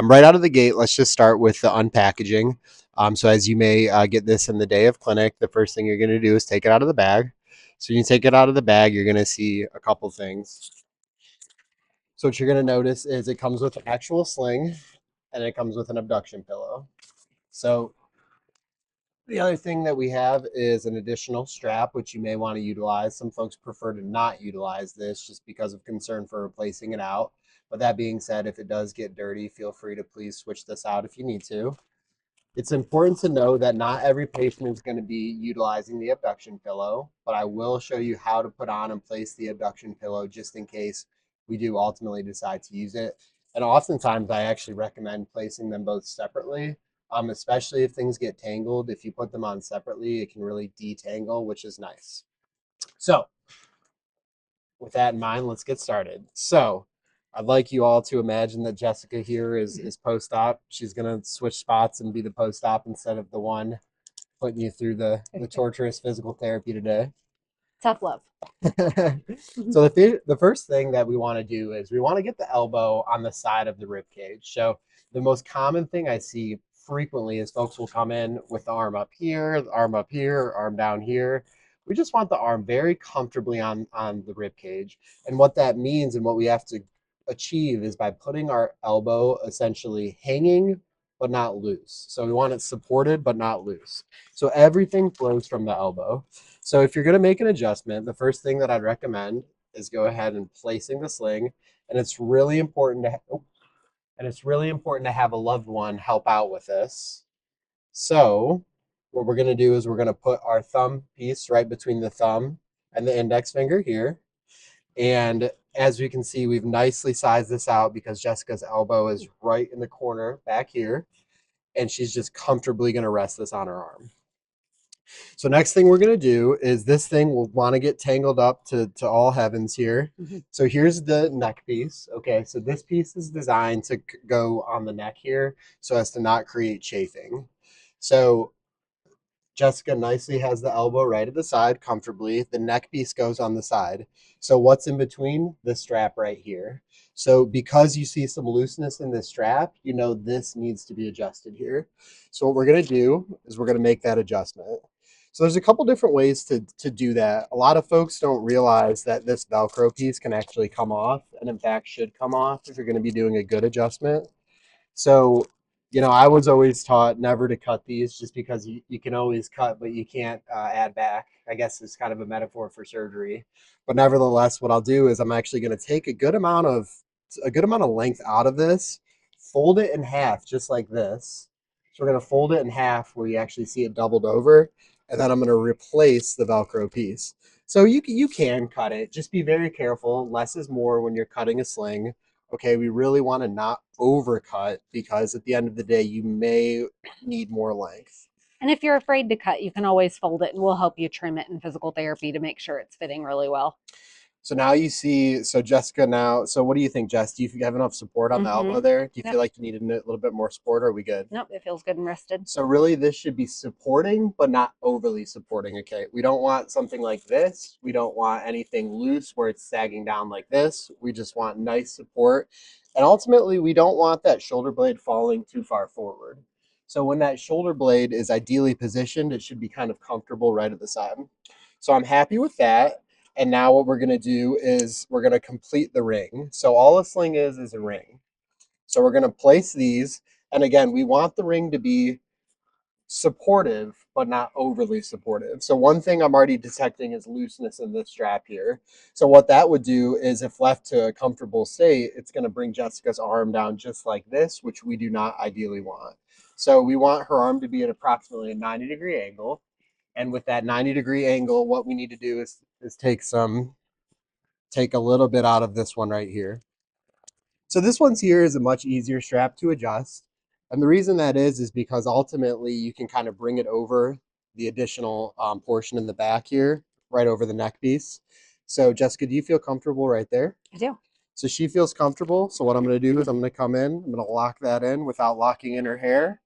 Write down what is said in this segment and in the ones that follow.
Right out of the gate, let's just start with the unpackaging. So as you may get this in the day of clinic, the first thing you're going to do is take it out of the bag. So you take it out of the bag, you're going to see a couple things. So what you're going to notice is it comes with an actual sling and it comes with an abduction pillow. So the other thing that we have is an additional strap, which you may want to utilize. Some folks prefer to not utilize this just because of concern for replacing it out. But that being said, if it does get dirty, feel free to please switch this out if you need to. It's important to know that not every patient is going to be utilizing the abduction pillow, but I will show you how to put on and place the abduction pillow just in case we do ultimately decide to use it. And oftentimes I actually recommend placing them both separately, especially if things get tangled. If you put them on separately, it can really detangle, which is nice. So with that in mind, let's get started. So I'd like you all to imagine that Jessica here is post-op. She's gonna switch spots and be the post-op instead of the one putting you through the torturous physical therapy today. Tough love. So the first thing that we want to do is we want to get the elbow on the side of the rib cage. So the most common thing I see frequently is folks will come in with the arm up here, the arm up here, arm down here. We just want the arm very comfortably on the rib cage. And what that means and what we have to achieve is by putting our elbow essentially hanging but not loose. So we want it supported but not loose. So everything flows from the elbow. So if you're going to make an adjustment, the first thing that I'd recommend is go ahead and placing the sling. And it's really important to have a loved one help out with this. So what we're going to do is we're going to put our thumb piece right between the thumb and the index finger here. And as we can see, we've nicely sized this out because Jessica's elbow is right in the corner back here. And she's just comfortably going to rest this on her arm. So next thing we're going to do is this thing will want to get tangled up to all heavens here. So here's the neck piece. Okay, so this piece is designed to go on the neck here so as to not create chafing. So Jessica nicely has the elbow right at the side comfortably. The neck piece goes on the side. So what's in between? The strap right here. So because you see some looseness in this strap, you know this needs to be adjusted here. So what we're going to do is we're going to make that adjustment. So there's a couple different ways to do that. A lot of folks don't realize that this Velcro piece can actually come off and in fact should come off if you're going to be doing a good adjustment. So, I was always taught never to cut these just because you can always cut, but you can't add back. I guess it's kind of a metaphor for surgery. But nevertheless, what I'll do is I'm actually going to take a good amount of length out of this, fold it in half just like this. So we're going to fold it in half where you actually see it doubled over, and then I'm going to replace the Velcro piece. So you can cut it. Just be very careful. Less is more when you're cutting a sling. Okay, we really want to not overcut because at the end of the day, you may need more length. And if you're afraid to cut, you can always fold it and we'll help you trim it in physical therapy to make sure it's fitting really well. So now you see, so Jessica now, so what do you think, Jess? Do you have enough support on the elbow there? Do you feel Yep. like you need a little bit more support, or are we good? Nope, it feels good and rested. So really this should be supporting, but not overly supporting, okay? We don't want something like this. We don't want anything loose where it's sagging down like this. We just want nice support. And ultimately, we don't want that shoulder blade falling too far forward. So when that shoulder blade is ideally positioned, it should be kind of comfortable right at the side. So I'm happy with that. And now what we're gonna do is we're gonna complete the ring. So all a sling is a ring. So we're gonna place these. And again, we want the ring to be supportive, but not overly supportive. So one thing I'm already detecting is looseness in this strap here. So what that would do is if left to a comfortable state, it's going to bring Jessica's arm down just like this, which we do not ideally want. So we want her arm to be at approximately a 90-degree angle. And with that 90-degree angle, what we need to do is take a little bit out of this one right here. So this one's here is a much easier strap to adjust. And the reason that is because ultimately you can kind of bring it over the additional portion in the back here, right over the neck piece. So Jessica, do you feel comfortable right there? I do. So she feels comfortable. So what I'm going to do is I'm going to come in, I'm going to lock that in without locking in her hair.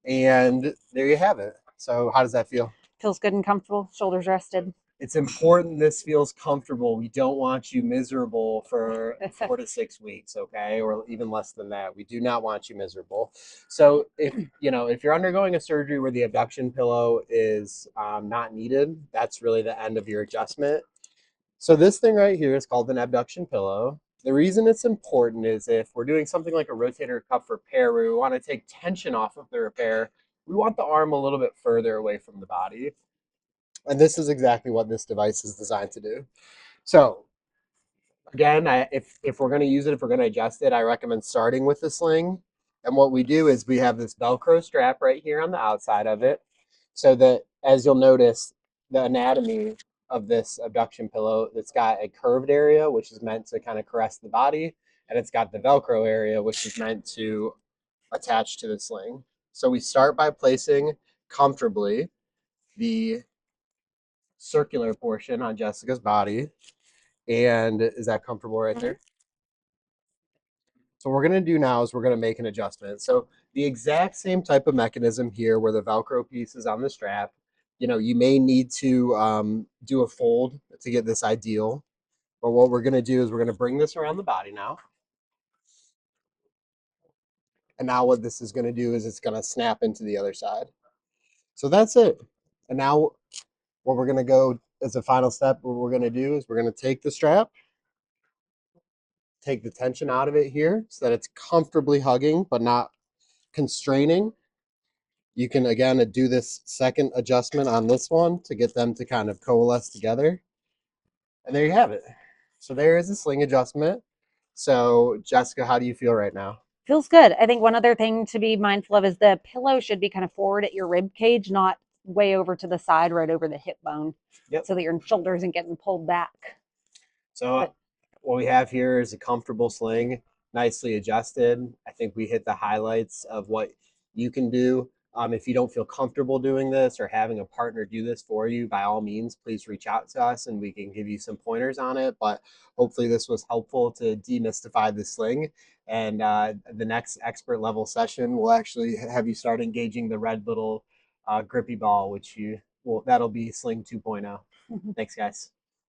And there you have it. So how does that feel? Feels good and comfortable. Shoulders rested. it's important this feels comfortable. We don't want you miserable for 4 to 6 weeks, okay? Or even less than that. We do not want you miserable. So if you're undergoing a surgery where the abduction pillow is not needed, that's really the end of your adjustment. So this thing right here is called an abduction pillow. The reason it's important is if we're doing something like a rotator cuff repair where we want to take tension off of the repair, we want the arm a little bit further away from the body. And this is exactly what this device is designed to do. So again, if we're going to use it, if we're going to adjust it, I recommend starting with the sling. And what we do is we have this Velcro strap right here on the outside of it, so that as you'll notice, the anatomy of this abduction pillow, it's got a curved area, which is meant to kind of caress the body, and it's got the Velcro area, which is meant to attach to the sling. So we start by placing comfortably the circular portion on Jessica's body. And is that comfortable right there? So what we're going to do now is we're going to make an adjustment. So the exact same type of mechanism here where the Velcro piece is on the strap, you may need to do a fold to get this ideal. But what we're going to do is we're going to bring this around the body now. And now what this is going to do is it's going to snap into the other side. So that's it. And now what we're going to go as a final step, what we're going to do is we're going to take the strap, take the tension out of it here so that it's comfortably hugging but not constraining. You can again do this second adjustment on this one to get them to kind of coalesce together. And there you have it. So there is a sling adjustment. So Jessica, how do you feel right now? Feels good. I think one other thing to be mindful of is the pillow should be kind of forward at your rib cage, not way over to the side, right over the hip bone, Yep. so that your shoulder isn't getting pulled back. So what we have here is a comfortable sling, nicely adjusted. I think we hit the highlights of what you can do. If you don't feel comfortable doing this or having a partner do this for you, by all means, please reach out to us and we can give you some pointers on it. But hopefully this was helpful to demystify the sling. And the next expert level session will actually have you start engaging the red little grippy ball, which that'll be Sling 2.0. Thanks, guys.